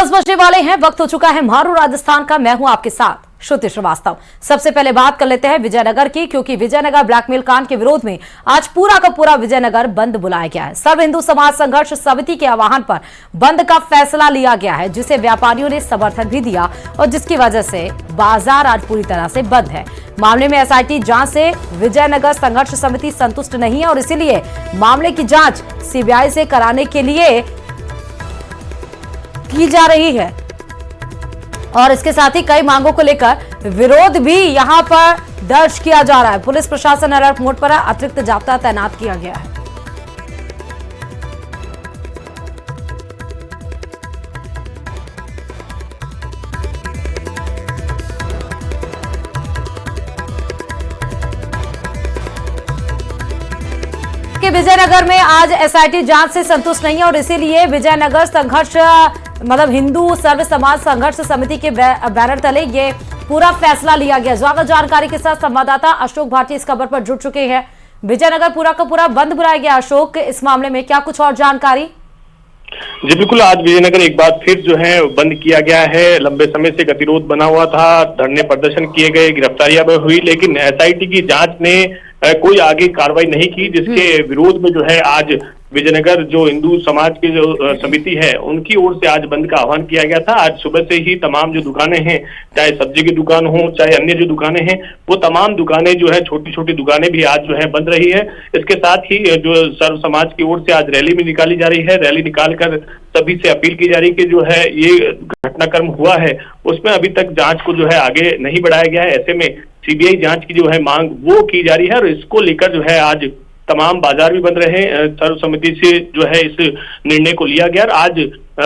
10 बजने वाले हैं, वक्त हो चुका है मारू राजस्थान का। मैं हूं आपके साथ श्रुति श्रीवास्तव। सबसे पहले बात कर लेते हैं विजयनगर की, क्योंकि विजयनगर ब्लैकमेल कांड के विरोध में आज पूरा का पूरा विजयनगर बंद बुलाया गया है। सर्व हिंदू समाज संघर्ष समिति के आह्वान पर बंद का फैसला लिया गया है, जिसे व्यापारियों ने समर्थन भी दिया और जिसकी वजह से बाजार आज पूरी तरह से बंद है। मामले में एसआईटी जांच से विजयनगर संघर्ष समिति संतुष्ट नहीं है और इसीलिए मामले की जांच सीबीआई से कराने के लिए की जा रही है। और इसके साथ ही कई मांगों को लेकर विरोध भी यहां पर दर्ज किया जा रहा है। पुलिस प्रशासन अलर्ट मोड पर है, अतिरिक्त जाब्ता तैनात किया गया है। कि विजयनगर में आज एसआईटी जांच से संतुष्ट नहीं है और इसीलिए विजयनगर संघर्ष मतलब हिंदू सर्व समाज संघर्ष समिति के बैनर तले ये पूरा फैसला लिया गया। ज्यादा जानकारी के साथ संवाददाता अशोक भारती इस खबर पर जुड़ चुके हैं। विजयनगर पूरा का पूरा बंद बुलाया गया। अशोक, इस मामले में क्या कुछ और जानकारी? जी बिल्कुल, आज विजयनगर एक बार फिर जो है बंद किया गया है। लंबे समय से गतिरोध बना हुआ था, धरने प्रदर्शन किए गए, गिरफ्तारियां भी हुई, लेकिन एसआईटी की जांच ने कोई आगे कार्रवाई नहीं की, जिसके विरोध में जो है आज विजयनगर जो हिंदू समाज की जो समिति है उनकी ओर से आज बंद का आह्वान किया गया था। आज सुबह से ही तमाम जो दुकानें हैं, चाहे सब्जी की दुकान हो चाहे अन्य जो दुकानें हैं, वो तमाम दुकानें जो है छोटी छोटी दुकानें भी आज जो है बंद रही है। इसके साथ ही जो सर्व समाज की ओर से आज रैली भी निकाली जा रही है। रैली निकालकर सभी से अपील की जा रही है कि जो है ये घटनाक्रम हुआ है उसमें अभी तक जांच को जो है आगे नहीं बढ़ाया गया है। ऐसे में सीबीआई जांच की जो है मांग वो की जा रही है और इसको लेकर जो है आज तमाम बाजार भी बंद रहे। सर्व समिति से जो है इस निर्णय को लिया गया। आज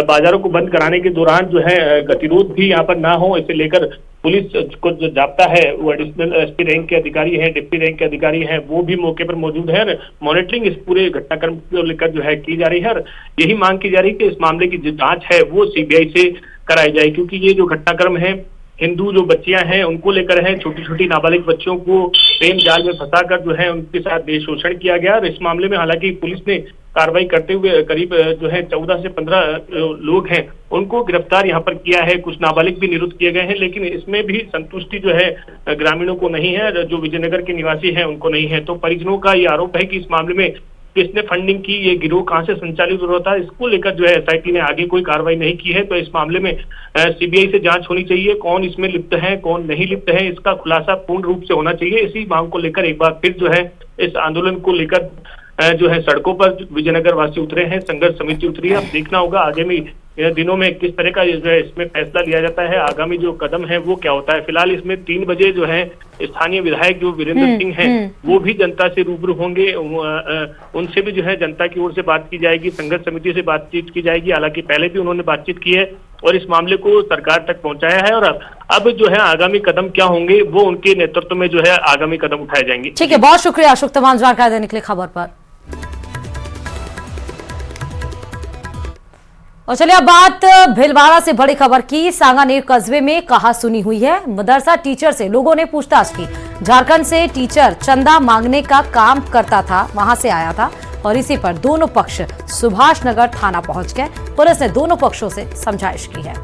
बाजारों को बंद कराने के दौरान जो है गतिरोध भी यहाँ पर ना हो, इसे लेकर पुलिस को जो जाप्ता है वो एडिशनल एसपी रैंक के अधिकारी हैं, डिप्टी रैंक के अधिकारी हैं, वो भी मौके पर मौजूद है। मॉनिटरिंग इस पूरे घटनाक्रम को लेकर जो है की जा रही है और यही मांग की जा रही है कि इस मामले की जो जांच है वो सीबीआई से कराई जाए, क्योंकि ये जो घटनाक्रम है हिंदू जो बच्चियां हैं उनको लेकर है। छोटी छोटी नाबालिग बच्चियों को प्रेम जाल में फंसाकर जो है उनके साथ देश शोषण किया गया और इस मामले में हालांकि पुलिस ने कार्रवाई करते हुए करीब जो है 14 से 15 लोग हैं उनको गिरफ्तार यहाँ पर किया है। कुछ नाबालिग भी निरुद्ध किए गए हैं, लेकिन इसमें भी संतुष्टि जो है ग्रामीणों को नहीं है, जो विजयनगर के निवासी हैं उनको नहीं है। तो परिजनों का ये आरोप है कि इस मामले में किसने फंडिंग की, ये गिरोह कहां से संचालित हो रहा था, इसको लेकर जो है एसआईटी ने आगे कोई कार्रवाई नहीं की है। तो इस मामले में सीबीआई से जांच होनी चाहिए, कौन इसमें लिप्त है कौन नहीं लिप्त है, इसका खुलासा पूर्ण रूप से होना चाहिए। इसी मांग को लेकर एक बार फिर जो है इस आंदोलन को लेकर जो है सड़कों पर विजयनगर वासी उतरे हैं, संघर्ष समिति उतरी है। अब देखना होगा आगामी दिनों में किस तरह का जो है इसमें फैसला लिया जाता है, आगामी जो कदम है वो क्या होता है। फिलहाल इसमें 3 बजे जो है स्थानीय विधायक जो वीरेंद्र सिंह हैं वो भी जनता से रूबरू होंगे। उनसे भी जो है जनता की ओर से बात की जाएगी, संघर्ष समिति से बातचीत की जाएगी। हालांकि पहले भी उन्होंने बातचीत की है और इस मामले को सरकार तक पहुंचाया है और अब जो है आगामी कदम क्या होंगे वो उनके नेतृत्व में जो है आगामी कदम उठाए जाएंगे। ठीक है, बहुत शुक्रिया अशोक तमाम जानकारी देने के लिए खबर पर। और चलिए अब बात भीलवाड़ा से बड़ी खबर की। सांगानेर कस्बे में कहासुनी हुई है। मदरसा टीचर से लोगों ने पूछताछ की। झारखंड से टीचर चंदा मांगने का काम करता था, वहां से आया था और इसी पर दोनों पक्ष सुभाष नगर थाना पहुंच गए। पुलिस ने दोनों पक्षों से समझाइश की है।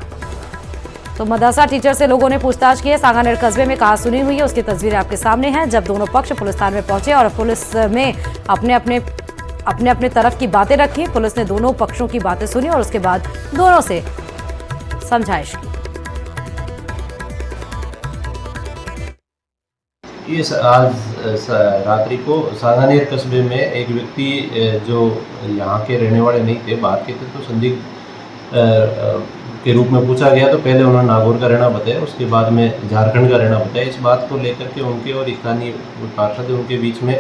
तो मदरसा टीचर से लोगों ने पूछताछ की है। सांगानेर कस्बे में कहासुनी हुई है, उसकी तस्वीरें आपके सामने हैं। जब दोनों पक्ष पुलिस थाने में पहुंचे और पुलिस में अपने तरफ की बातें रखी, पुलिस ने दोनों पक्षों की बातें सुनी और उसके बाद दोनों से समझाइश की। ये आज रात्रि को सांगानेर कस्बे में एक व्यक्ति जो यहाँ के रहने वाले नहीं थे, बाहर के थे, तो संदिग्ध के रूप में पूछा गया। तो पहले उन्होंने नागौर का रहना बताया, उसके बाद में झारखंड का रहना बताया। इस बात को लेकर के उनके और स्थानीय पार्षद उनके बीच में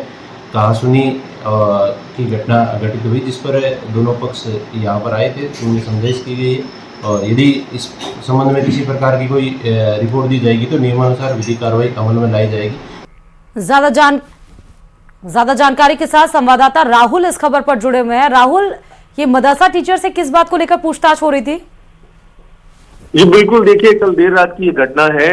कहासुनी की घटना घटित हुई, जिस पर दोनों पक्ष यहाँ पर आए थे, उनमें समझाइश की गई और यदि इस संबंध में किसी प्रकार की कोई रिपोर्ट दी जाएगी तो नियमानुसार विधिक कार्रवाई अमल में लाई जाएगी। ज्यादा जानकारी के साथ संवाददाता राहुल इस खबर पर जुड़े हुए हैं। राहुल, ये मदरसा टीचर से किस बात को लेकर पूछताछ हो रही थी? जी बिल्कुल, देखिए कल देर रात की ये घटना है।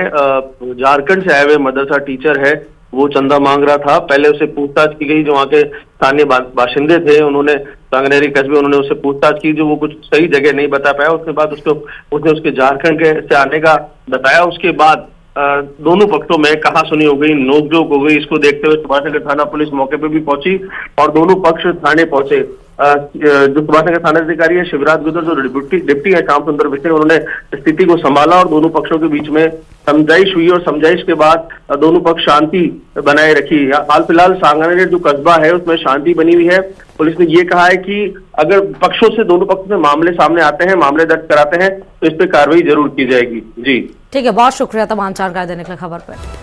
झारखंड से आए हुए मदरसा टीचर है वो चंदा मांग रहा था। पहले उसे पूछताछ की गई, जो वहाँ के स्थानीय बाशिंदे थे उन्होंने सांगानेरी कस्बे उन्होंने उससे पूछताछ की, जो वो कुछ सही जगह नहीं बता पाया। उसके बाद उसने उसके झारखंड के से आने का बताया। उसके बाद दोनों पक्षों में कहासुनी हो गई, नोकझोंक हो गई। इसको देखते हुए सुभाषनगर थाना पुलिस मौके पर भी पहुंची और दोनों पक्ष थाने पहुंचे। जो सुभाषनगर थाना अधिकारी है शिवराज गुजर, जो डिप्टी है श्याम सुंदर विषय, उन्होंने स्थिति को संभाला और दोनों पक्षों के बीच में समझाइश हुई और समझाइश के बाद दोनों पक्ष शांति बनाए रखी। हाल फिलहाल सांगानेर जो कस्बा है उसमें शांति बनी हुई है। पुलिस ने ये कहा है कि अगर पक्षों से दोनों पक्षों से मामले सामने आते हैं, मामले दर्ज कराते हैं तो इस पर कार्रवाई जरूर की जाएगी। जी ठीक है, बहुत शुक्रिया तमाम जानकारी देने के लिए खबर पर।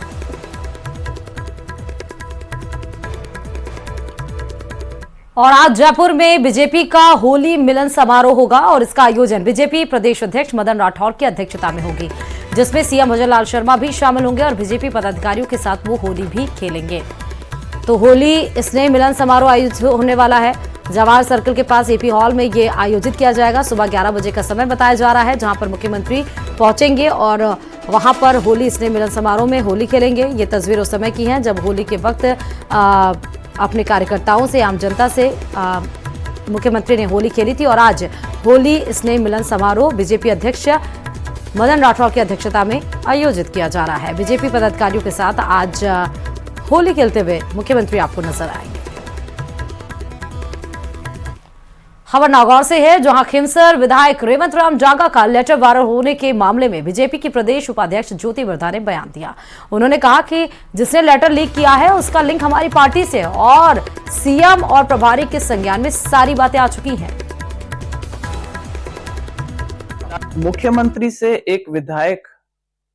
और आज जयपुर में बीजेपी का होली मिलन समारोह होगा और इसका आयोजन बीजेपी प्रदेश अध्यक्ष मदन राठौर की अध्यक्षता में होगी, जिसमें सीएम भजनलाल शर्मा भी शामिल होंगे और बीजेपी पदाधिकारियों के साथ वो होली भी खेलेंगे। तो होली स्नेह मिलन समारोह आयोजित होने वाला है। जवाहर सर्कल के पास एपी हॉल में ये आयोजित किया जाएगा। सुबह 11 बजे का समय बताया जा रहा है, जहां पर मुख्यमंत्री पहुंचेंगे और वहां पर होली स्नेह मिलन समारोह में होली खेलेंगे। ये तस्वीर उस समय की है जब होली के वक्त अपने कार्यकर्ताओं से, आम जनता से मुख्यमंत्री ने होली खेली थी। और आज होली स्नेह मिलन समारोह बीजेपी अध्यक्ष मदन राठौर की अध्यक्षता में आयोजित किया जा रहा है। बीजेपी पदाधिकारियों के साथ आज होली खेलते हुए मुख्यमंत्री आपको नजर आएंगे। खबर नागौर से है, जहां खिमसर विधायक रेवंत राम जागा का लेटर वायरल होने के मामले में बीजेपी की प्रदेश उपाध्यक्ष ज्योति वर्धा ने बयान दिया। उन्होंने कहा कि जिसने लेटर लीक किया है उसका लिंक हमारी पार्टी से है और सीएम और प्रभारी के संज्ञान में सारी बातें आ चुकी हैं। मुख्यमंत्री से एक विधायक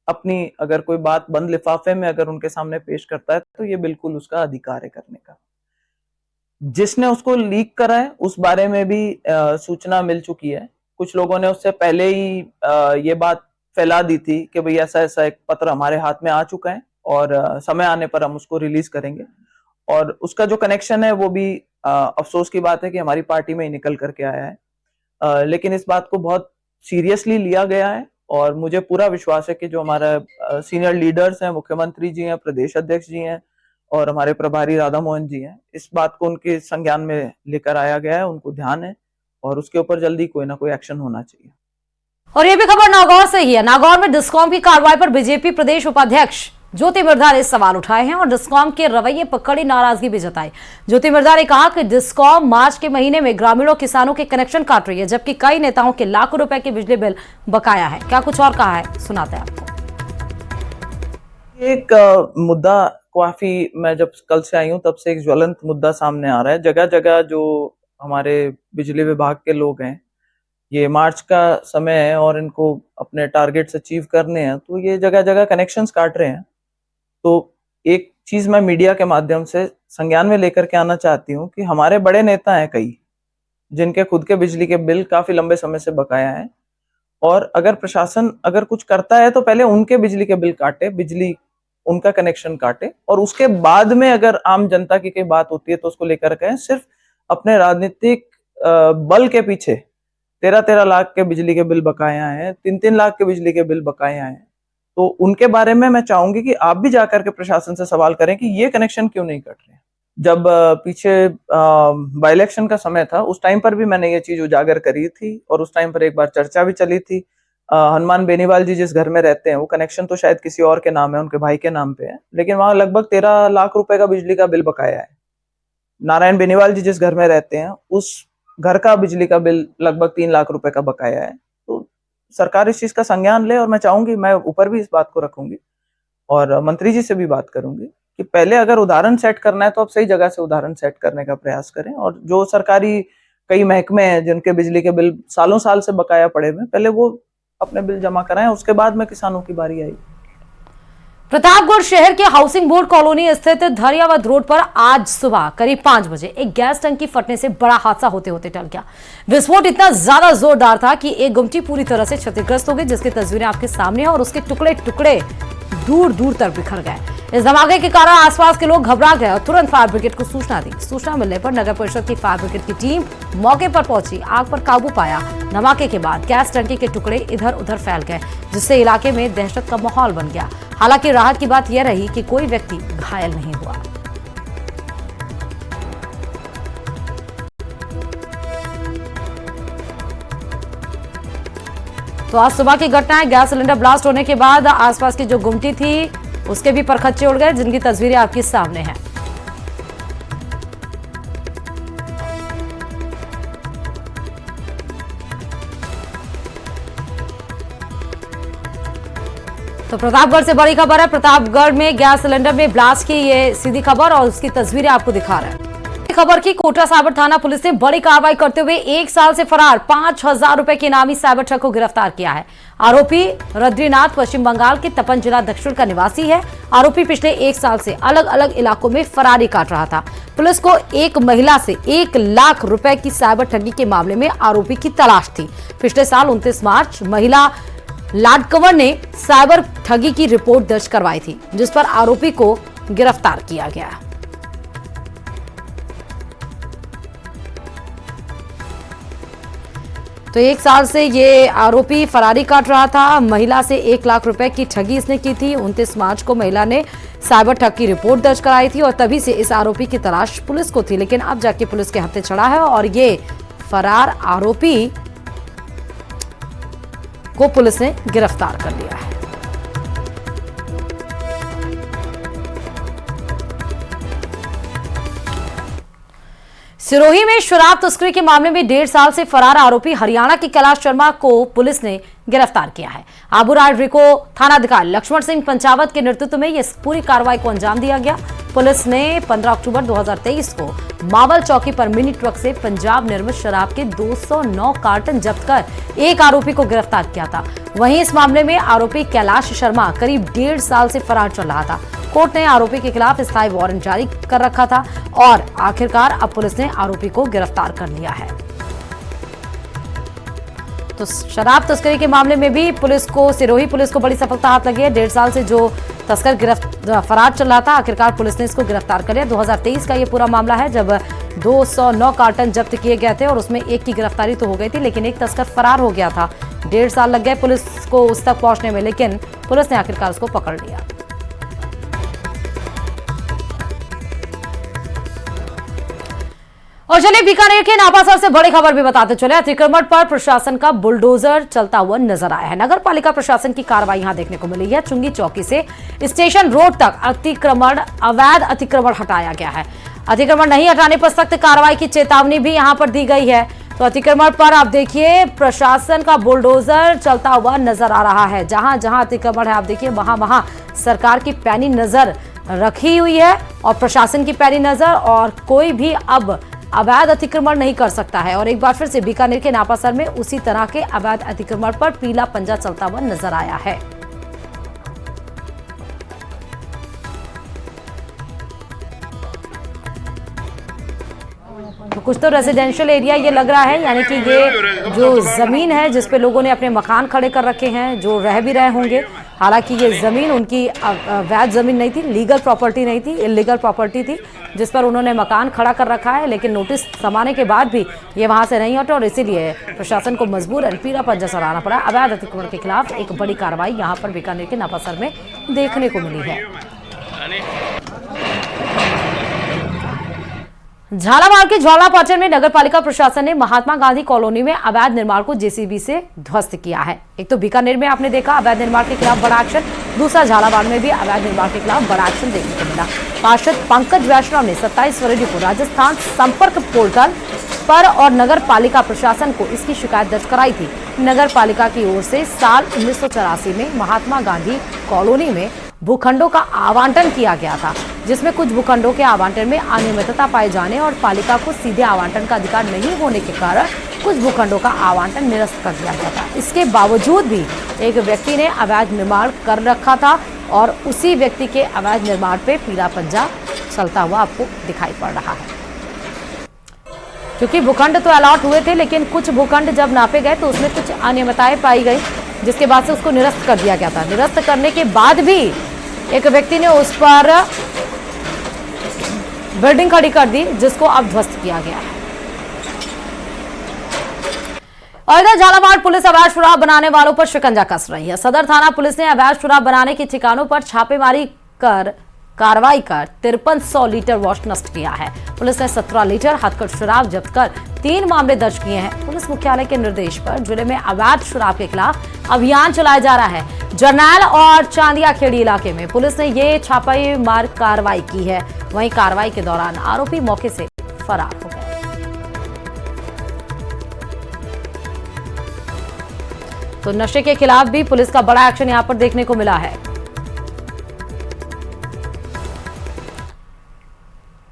अपनी अगर कोई बात बंद लिफाफे में अगर उनके सामने पेश करता है तो ये बिल्कुल उसका अधिकार है करने का। जिसने उसको लीक करा है उस बारे में भी सूचना मिल चुकी है। कुछ लोगों ने उससे पहले ही ये बात फैला दी थी कि भाई ऐसा ऐसा एक पत्र हमारे हाथ में आ चुका है और समय आने पर हम उसको रिलीज करेंगे। और उसका जो कनेक्शन है वो भी अफसोस की बात है कि हमारी पार्टी में ही निकल करके आया है। लेकिन इस बात को बहुत सीरियसली लिया गया है और मुझे पूरा विश्वास है कि जो हमारा सीनियर लीडर्स हैं, मुख्यमंत्री जी हैं, प्रदेश अध्यक्ष जी हैं और हमारे प्रभारी राधा मोहन जी हैं, इस बात को उनके संज्ञान में लेकर आया गया है, उनको ध्यान है और उसके ऊपर जल्दी कोई ना कोई एक्शन होना चाहिए। और ये भी खबर नागौर से ही है। नागौर में डिस्कॉम की कार्रवाई पर बीजेपी प्रदेश उपाध्यक्ष ज्योति मिर्धा ने सवाल उठाए हैं और डिस्कॉम के रवैये पर कड़ी नाराजगी भी जताई। ज्योति मिर्धा ने कहा कि डिस्कॉम मार्च के महीने में ग्रामीणों किसानों के कनेक्शन काट रही है, जबकि कई नेताओं के लाखों रुपए के बिजली बिल बकाया है। क्या कुछ और कहा है, सुनाते हैं आपको। एक मुद्दा काफी, मैं जब कल से आई हूं तब से एक ज्वलंत मुद्दा सामने आ रहा है। जगह जगह जो हमारे बिजली विभाग के लोग हैं, ये मार्च का समय है और इनको अपने टारगेट्स अचीव करने हैं, तो ये जगह जगह कनेक्शंस काट रहे हैं। तो एक चीज मैं मीडिया के माध्यम से संज्ञान में लेकर के आना चाहती हूँ कि हमारे बड़े नेता हैं कई, जिनके खुद के बिजली के बिल काफी लंबे समय से बकाया है। और अगर प्रशासन अगर कुछ करता है तो पहले उनके बिजली के बिल काटे, बिजली उनका कनेक्शन काटे और उसके बाद में अगर आम जनता की कोई बात होती है तो उसको लेकर कहें। सिर्फ अपने राजनीतिक बल के पीछे 13-13 लाख के बिजली के बिल बकाया हैं, 3-3 लाख के बिजली के बिल बकाया हैं, तो उनके बारे में मैं चाहूंगी कि आप भी जाकर के प्रशासन से सवाल करें कि ये कनेक्शन क्यों नहीं कट रहे। जब पीछे बाई इलेक्शन का समय था उस टाइम पर भी मैंने ये चीज उजागर करी थी और उस टाइम पर एक बार चर्चा भी चली थी। हनुमान बेनीवाल जी जिस घर में रहते हैं वो कनेक्शन तो शायद किसी और के नाम है, उनके भाई के नाम पे है, लेकिन वहां लगभग 13 लाख रुपए का बिजली का बिल बकाया है। नारायण बेनीवाल जी जिस घर में रहते हैं उस घर का बिजली का बिल लगभग 3 लाख रुपए का बकाया है। तो सरकार इस चीज का संज्ञान ले और मैं चाहूंगी, मैं ऊपर भी इस बात को रखूंगी और मंत्री जी से भी बात करूंगी कि पहले अगर उदाहरण सेट करना है तो आप सही जगह से उदाहरण सेट करने का प्रयास करें। और जो सरकारी कई महकमे हैं जिनके बिजली के बिल सालों साल से बकाया पड़े हुए, पहले वो अपने बिल जमा कराएं, उसके बाद में किसानों की बारी आई। प्रतापगढ़ शहर के हाउसिंग बोर्ड कॉलोनी स्थित धरियावद रोड पर आज सुबह करीब 5 बजे एक गैस टंकी फटने से बड़ा हादसा होते होते टल गया। विस्फोट इतना ज्यादा जोरदार था कि एक गुमटी पूरी तरह से क्षतिग्रस्त हो गई, जिसकी तस्वीरें आपके सामने हैं और उसके टुकड़े टुकड़े दूर दूर तक बिखर गए। इस धमाके के कारण आसपास के लोग घबरा गए और तुरंत फायर ब्रिगेड को सूचना दी। सूचना मिलने पर नगर परिषद की फायर ब्रिगेड की टीम मौके पर पहुंची, आग पर काबू पाया। धमाके के बाद गैस टंकी के टुकड़े इधर उधर फैल गए, जिससे इलाके में दहशत का माहौल बन गया। हालांकि राहत की बात यह रही कि कोई व्यक्ति घायल नहीं हुआ। तो आज सुबह की घटना है। गैस सिलेंडर ब्लास्ट होने के बाद आसपास की जो गुमटी थी उसके भी परखच्चे उड़ गए, जिनकी तस्वीरें आपके सामने हैं। तो प्रतापगढ़ से बड़ी खबर है। प्रतापगढ़ में गैस सिलेंडर में ब्लास्ट की ये सीधी खबर और उसकी तस्वीरें आपको दिखा रहे हैं। खबर की कोटा साइबर थाना पुलिस ने बड़ी कार्रवाई करते हुए 1 साल से फरार 5,000 रुपए के इनामी साइबर ठग को गिरफ्तार किया है। आरोपी रद्रीनाथ पश्चिम बंगाल के तपन जिला दक्षिण का निवासी है। आरोपी पिछले 1 साल से अलग अलग इलाकों में फरारी काट रहा था। पुलिस को एक महिला से 1 लाख रुपए की साइबर ठगी के मामले में आरोपी की तलाश थी। पिछले साल 29 मार्च महिला लाडकवर ने साइबर ठगी की रिपोर्ट दर्ज करवाई थी, जिस पर आरोपी को गिरफ्तार किया गया। तो 1 साल से ये आरोपी फरारी काट रहा था। महिला से 1 लाख रुपए की ठगी इसने की थी। 29 मार्च को महिला ने साइबर ठग की रिपोर्ट दर्ज कराई थी और तभी से इस आरोपी की तलाश पुलिस को थी, लेकिन अब जाके पुलिस के हत्थे चढ़ा है और ये फरार आरोपी को पुलिस ने गिरफ्तार कर लिया है। सिरोही में शराब तस्करी के मामले में 1.5 साल से फरार आरोपी हरियाणा की कैलाश शर्मा को पुलिस ने गिरफ्तार किया है। आबूराड रिको थानाधिकारी लक्ष्मण सिंह पंचावत के नेतृत्व में इस पूरी कार्रवाई को अंजाम दिया गया। पुलिस ने 15 अक्टूबर 2023 को मावल चौकी पर मिनी ट्रक से पंजाब निर्मित शराब के 209 कार्टन जब्त कर एक आरोपी को गिरफ्तार किया था। वहीं इस मामले में आरोपी कैलाश शर्मा करीब 1.5 साल से फरार चल रहा था। कोर्ट ने आरोपी के खिलाफ स्थायी वारंट जारी कर रखा था और आखिरकार अब पुलिस ने आरोपी को गिरफ्तार कर लिया है। तो शराब तस्करी के मामले में भी सिरोही पुलिस को बड़ी सफलता हाथ लगी है। 1.5 साल से जो तस्कर फरार चल रहा था, आखिरकार पुलिस ने इसको गिरफ्तार कर लिया। 2023 का ये पूरा मामला है, जब 209 कार्टन जब्त किए गए थे और उसमें एक की गिरफ्तारी तो हो गई थी, लेकिन एक तस्कर फरार हो गया था। 1.5 साल लग गए पुलिस को उस तक पहुंचने में, लेकिन पुलिस ने आखिरकार उसको पकड़ लिया। और चलिए बीकानेर के नापासर से बड़ी खबर भी बताते चले। अतिक्रमण पर प्रशासन का बुलडोजर चलता हुआ नजर आया है। नगर पालिका प्रशासन की कार्रवाई यहां देखने को मिली है। चुंगी चौकी से स्टेशन रोड तक अवैध अतिक्रमण हटाया गया है। अतिक्रमण नहीं हटाने पर सख्त कार्रवाई की चेतावनी भी यहां पर दी गई है। तो अतिक्रमण पर आप देखिए प्रशासन का बुलडोजर चलता हुआ नजर आ रहा है। जहां जहां अतिक्रमण है आप देखिए वहां वहां सरकार की पैनी नजर रखी हुई है और प्रशासन की पैनी नजर, और कोई भी अब अवैध अतिक्रमण नहीं कर सकता है। और एक बार फिर से बीकानेर के नापासर में उसी तरह के अवैध अतिक्रमण पर पीला पंजा चलता हुआ नजर आया है। तो कुछ तो रेजिडेंशियल एरिया ये लग रहा है, यानी कि ये जो जमीन है जिस पे लोगों ने अपने मकान खड़े कर रखे हैं, जो रह भी रहे होंगे। हालांकि ये जमीन उनकी अवैध जमीन नहीं थी, लीगल प्रॉपर्टी नहीं थी, इलीगल प्रॉपर्टी थी जिस पर उन्होंने मकान खड़ा कर रखा है। लेकिन नोटिस समाने के बाद भी ये वहां से नहीं हटे और इसीलिए प्रशासन को मजबूरन पीला पंजा चलाना पड़ा। अवैध अतिक्रमण के खिलाफ एक बड़ी कार्रवाई यहाँ पर बीकानेर के नापासर में देखने को मिली है। झालावाड़ के ज्वालापाचन में नगर पालिका प्रशासन ने महात्मा गांधी कॉलोनी में अवैध निर्माण को जेसीबी से ध्वस्त किया है। एक तो बीकानेर में आपने देखा अवैध निर्माण के खिलाफ बड़ा एक्शन, दूसरा झालावाड़ में भी अवैध निर्माण के खिलाफ बड़ा एक्शन देखने को मिला। पार्षद पंकज वैष्णव ने 27 फरवरी को राजस्थान संपर्क पोर्टल पर और नगर पालिका प्रशासन को इसकी शिकायत दर्ज कराई थी। नगर पालिका की ओर से साल 1984 में महात्मा गांधी कॉलोनी में भूखंडों का आवंटन किया गया था, जिसमें कुछ भूखंडों के आवंटन में अनियमितता पाए जाने और पालिका को सीधे आवंटन का अधिकार नहीं होने के कारण कुछ भूखंडों का आवंटन निरस्त कर दिया गया था। इसके बावजूद भी एक व्यक्ति ने अवैध निर्माण कर रखा था और उसी व्यक्ति के अवैध निर्माण पे पीला पंजा चलता हुआ आपको दिखाई पड़ रहा है। क्योंकि भूखंड तो अलॉट हुए थे, लेकिन कुछ भूखंड जब नापे गए तो उसमें कुछ अनियमितताएं पाई गई, जिसके बाद से उसको निरस्त कर दिया गया था। निरस्त करने के बाद भी एक व्यक्ति ने उस पर बिल्डिंग खड़ी कर दी, जिसको अब ध्वस्त किया गया है। और इधर झालावाड़ पुलिस अवैध शराब बनाने वालों पर शिकंजा कस रही है। सदर थाना पुलिस ने अवैध शराब बनाने के ठिकानों पर छापेमारी कर कार्रवाई कर 5300 लीटर वॉश नष्ट किया है। पुलिस ने 17 लीटर हथकढ़ शराब जब्त कर 3 मामले दर्ज किए हैं। पुलिस मुख्यालय के निर्देश पर जिले में अवैध शराब के खिलाफ अभियान चलाया जा रहा है। जरनैल और चांदिया खेड़ी इलाके में पुलिस ने ये छापेमार कार्रवाई की है। वहीं कार्रवाई के दौरान आरोपी मौके से फरार हो गए। तो नशे के खिलाफ भी पुलिस का बड़ा एक्शन यहां पर देखने को मिला है।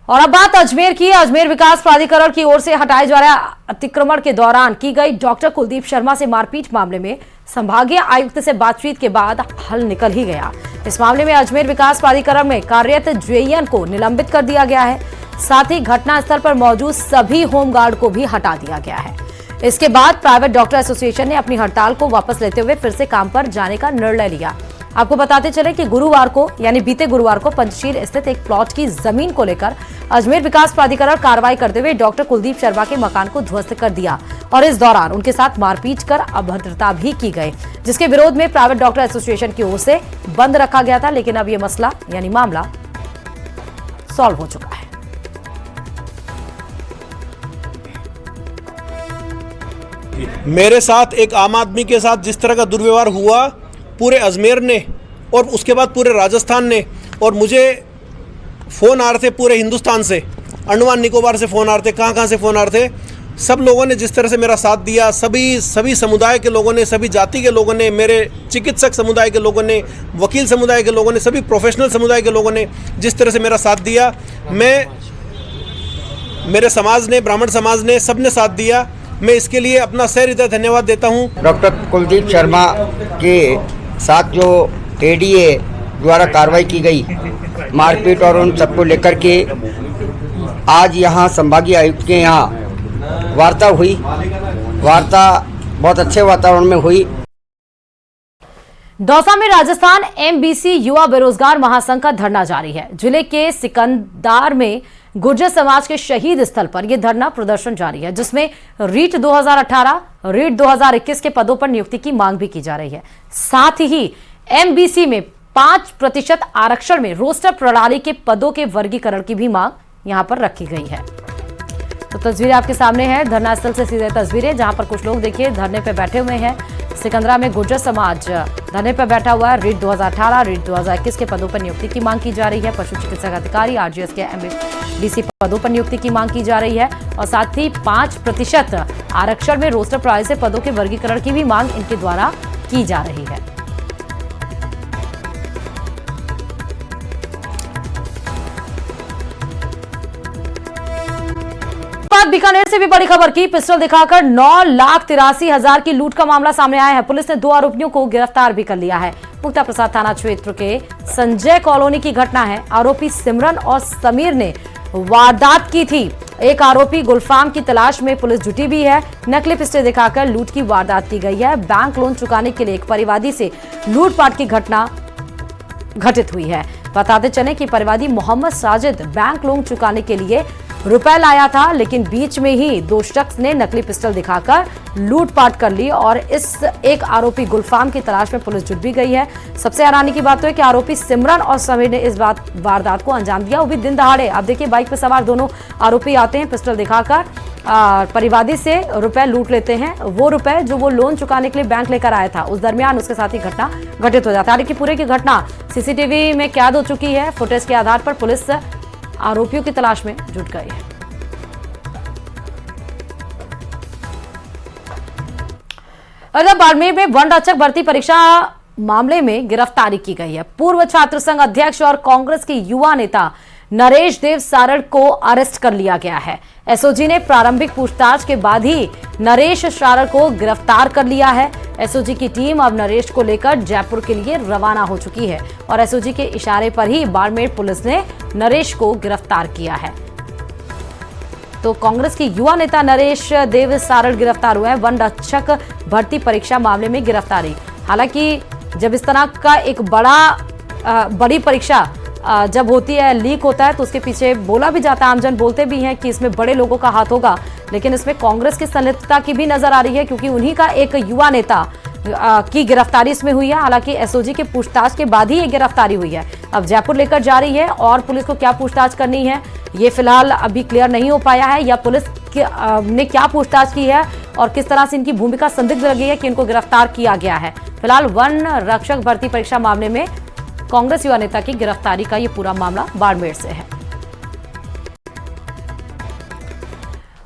और अब बात अजमेर की। अजमेर विकास प्राधिकरण की ओर से हटाए जा रहे अतिक्रमण के दौरान की गई डॉक्टर कुलदीप शर्मा से मारपीट मामले में संभागीय आयुक्त से बातचीत के बाद हल निकल ही गया। इस मामले में अजमेर विकास प्राधिकरण में कार्यरत जेईएन को निलंबित कर दिया गया है। साथ ही घटनास्थल पर मौजूद सभी होमगार्ड को भी हटा दिया गया है। इसके बाद प्राइवेट डॉक्टर एसोसिएशन ने अपनी हड़ताल को वापस लेते हुए फिर से काम पर जाने का निर्णय लिया। आपको बताते चले कि गुरुवार को यानी बीते गुरुवार को पंचशील स्थित एक प्लॉट की जमीन को लेकर अजमेर विकास प्राधिकरण कार्रवाई करते हुए डॉक्टर कुलदीप शर्मा के मकान को ध्वस्त कर दिया और इस दौरान उनके साथ मारपीट कर अभद्रता भी की गई, जिसके विरोध में प्राइवेट डॉक्टर एसोसिएशन की ओर से बंद रखा गया था। लेकिन अब यह मसला यानी मामला सॉल्व हो चुका है। मेरे साथ एक आम आदमी के साथ जिस तरह का दुर्व्यवहार हुआ पूरे अजमेर ने और उसके बाद पूरे राजस्थान ने, और मुझे फ़ोन आ रहे थे पूरे हिंदुस्तान से, अंडमान निकोबार से फ़ोन आ रहे थे, कहाँ से फ़ोन आ रहे थे। सब लोगों ने जिस तरह से मेरा साथ दिया, सभी समुदाय के लोगों ने, सभी जाति के लोगों ने, मेरे चिकित्सक समुदाय के लोगों ने, वकील समुदाय के लोगों ने, सभी प्रोफेशनल समुदाय के लोगों ने जिस तरह से मेरा साथ दिया, मेरे समाज ने, ब्राह्मण समाज ने, सब ने साथ दिया। मैं इसके लिए अपना सहृदय धन्यवाद देता हूँ। डॉक्टर कुलदीप शर्मा के साथ जो एडीए द्वारा कार्रवाई की गई, मारपीट और उन सबको लेकर के आज यहाँ संभागीय आयुक्त के यहाँ वार्ता हुई। वार्ता बहुत अच्छे वातावरण में हुई। दौसा में राजस्थान एमबीसी युवा बेरोजगार महासंघ का धरना जारी है। जिले के सिकंदर में गुर्जर समाज के शहीद स्थल पर यह धरना प्रदर्शन जारी है, जिसमें रीट 2018, रीट 2021 के पदों पर नियुक्ति की मांग भी की जा रही है। साथ ही एमबीसी में 5% आरक्षण में रोस्टर प्रणाली के पदों के वर्गीकरण की भी मांग यहां पर रखी गई है। तो तस्वीरें आपके सामने हैं, धरना स्थल से सीधे तस्वीरें, जहां पर कुछ लोग देखिए धरने पे बैठे हुए हैं। सिकंदरा में गुर्जर समाज धरने पर बैठा हुआ है। रीट 2018, रीट 2021 के पदों पर नियुक्ति की मांग की जा रही है। पशु चिकित्सक अधिकारी, आरजीएस के एमबीसी पदों पर नियुक्ति की मांग की जा रही है और साथ ही 5% आरक्षण में रोस्टर प्राइस से पदों के वर्गीकरण की भी मांग इनके द्वारा की जा रही है। बीकानेर से भी बड़ी खबर की। पिस्टल दिखाकर 9,83,000 की लूट का मामला सामने आया है। पुलिस ने 2 आरोपियों को गिरफ्तार भी कर लिया है। मुक्ता प्रसाद थाना क्षेत्र के संजय कॉलोनी की घटना है। आरोपी सिमरन और समीर ने वारदात की थी। एक आरोपी गुलफाम की तलाश में पुलिस जुटी भी है। नकली पिस्टल दिखाकर लूट की वारदात की गई है। बैंक लोन चुकाने के लिए एक परिवादी से लूटपाट की घटना घटित हुई है। बताते चले कि परिवादी मोहम्मद साजिद बैंक लोन चुकाने के लिए रुपए लाया था, लेकिन बीच में ही 2 शख्स ने नकली पिस्टल दिखाकर लूटपाट कर ली और इस एक आरोपी गुलफाम की तलाश में पुलिस जुट भी गई है। सबसे हैरानी की बात तो है कि आरोपी सिमरन और समीर ने इस वारदात को अंजाम दिया, वो भी दिन दहाड़े। आप देखिए बाइक पर सवार दोनों आरोपी आते हैं, पिस्टल दिखाकर परिवादी से रुपए लूट लेते हैं। वो रुपए जो वो लोन चुकाने के लिए बैंक लेकर आया था, उस दरमियान उसके साथ ही घटना घटित हो जाता है। हालांकि पूरे की घटना सीसीटीवी में कैद हो चुकी है। फुटेज के आधार पर पुलिस आरोपियों की तलाश में जुट गई है। अगर बाड़मेर में वन रक्षक भर्ती परीक्षा मामले में गिरफ्तारी की गई है। पूर्व छात्र संघ अध्यक्ष और कांग्रेस के युवा नेता नरेश देव सारड़ को अरेस्ट कर लिया गया है। एसओजी ने प्रारंभिक पूछताछ के बाद ही नरेश सारड़ को गिरफ्तार कर लिया है। एसओजी की टीम अब नरेश को लेकर जयपुर के लिए रवाना हो चुकी है और एसओजी के इशारे पर ही बाड़मेर पुलिस ने नरेश को गिरफ्तार किया है। तो कांग्रेस की युवा नेता नरेश देव सारड़ गिरफ्तार हुए हैं। वन रक्षक भर्ती परीक्षा मामले में गिरफ्तारी। हालांकि जब इस तरह का एक बड़ी परीक्षा जब होती है, लीक होता है, तो उसके पीछे बोला भी जाता है, आमजन बोलते भी हैं कि इसमें बड़े लोगों का हाथ होगा, लेकिन इसमें कांग्रेस की संलिप्तता की भी नजर आ रही है, क्योंकि उन्हीं का एक युवा नेता की गिरफ्तारी इसमें हुई है। हालांकि एसओजी की पूछताछ के बाद ही ये गिरफ्तारी हुई है। अब जयपुर लेकर जा रही है और पुलिस को क्या पूछताछ करनी है ये फिलहाल अभी क्लियर नहीं हो पाया है, या पुलिस ने क्या पूछताछ की है और किस तरह से इनकी भूमिका संदिग्ध लगी है कि इनको गिरफ्तार किया गया है। फिलहाल वन रक्षक भर्ती परीक्षा मामले में कांग्रेस युवा नेता की गिरफ्तारी का ये पूरा मामला बाड़मेर से है।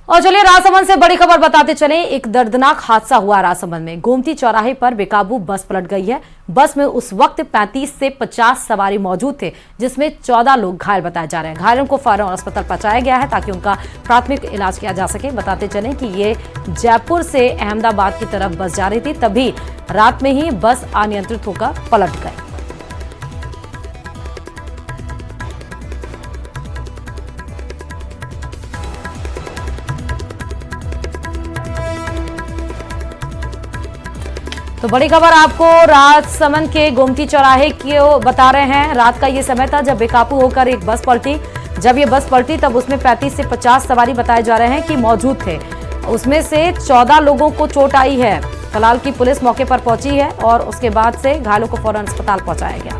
और चलिए राजसमंद से बड़ी खबर बताते चलें। एक दर्दनाक हादसा हुआ राजसमंद में। गोमती चौराहे पर बेकाबू बस पलट गई है। बस में उस वक्त 35 से 50 सवारी मौजूद थे, जिसमें 14 लोग घायल बताए जा रहे हैं। घायलों को फौरन अस्पताल पहुंचाया गया है ताकि उनका प्राथमिक इलाज किया जा सके। बताते चलें कि ये जयपुर से अहमदाबाद की तरफ बस जा रही थी, तभी रात में ही बस अनियंत्रित होकर पलट गई। तो बड़ी खबर आपको राजसमंद के गोमती चौराहे की बता रहे हैं। रात का ये समय था जब बेकाबू होकर एक बस पलटी। जब ये बस पलटी तब उसमें 35 से 50 सवारी बताए जा रहे हैं कि मौजूद थे। उसमें से 14 लोगों को चोट आई है। फिलहाल की पुलिस मौके पर पहुंची है और उसके बाद से घायलों को फौरन अस्पताल पहुंचाया गया।